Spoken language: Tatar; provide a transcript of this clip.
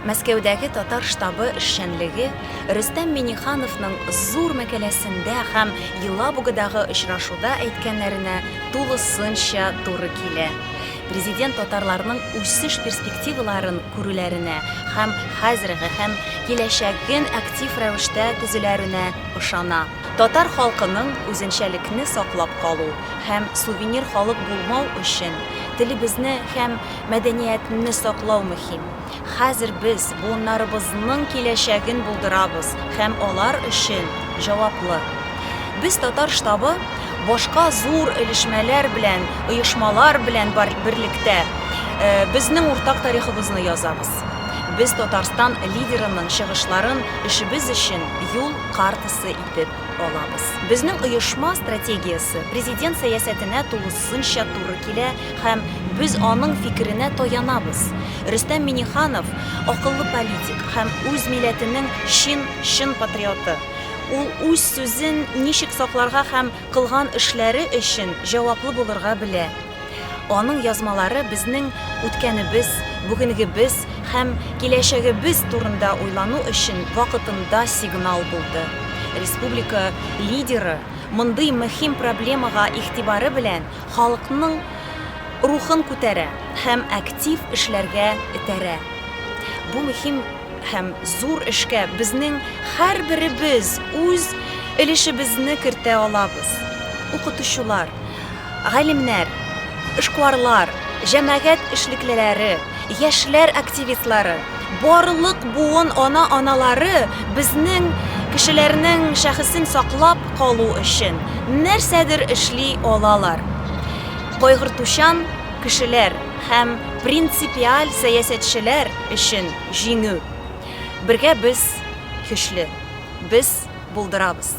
Мәскәүдәге татар штабы эшчәнлеге Рөстәм Миңнехановның зур мәкаләсендә һәм Елабугадагы очрашуда әйткәннәренә тулысынча туры килә. Президент татарларның үсеш перспективаларын күрүләренә һәм хәзерге һәм киләчәген актив рәвештә төзеләренә ышана. Татар халкының үзенчәлекне саклап калу һәм сувенир халык булмау өчен телебезне һәм мәдәниятне саклау мөһим. Хәзер без буыннарыбызның киләчәген булдырабыз һәм алар өчен җаваплы. Без татар штабы башка зур элешмәләр белән, оешмалар белән берлектә безнең уртак тарихыбызны язабыз. Без Татарстан лидерының чыгышларын эшебез өчен юл картасы итеп алабыз. Безнең оешма стратегиясе президент сәясәтенә тулысынча туры килә һәм без аның фикеренә таянабыз. Рөстәм Миңнеханов акыллы политик һәм үз милләтенең чын патриоты. Ул үз сүзен ничек сакларга һәм кылган эшләре өчен җаваплы булырга белә. Аның язмалары безнең үткәнебез, бүгенгебез һәм киләчәгебез турында уйлану өчен вакытында сигнал булды. Республика лидеры мондый мөһим проблемага игътибары белән халыкның рухын күтәрә һәм актив эшләргә этәрә. Бу мөһим һәм зур эшкә безнең һәрберебез үз өлешебезне кертә алабыз. Укытучылар, галимнәр, эшкуарлар, җәмәгать эшлеклеләре, яшьләр активистлары, барлык буын аналары безнең кешеләрнең шәхесен саклап калу өчен нәрсәдер эшли алалар. Кайгыртучан кешеләр һәм принципиаль сәясәтчеләр өчен җиңү. Бергә без көчле, без булдырабыз.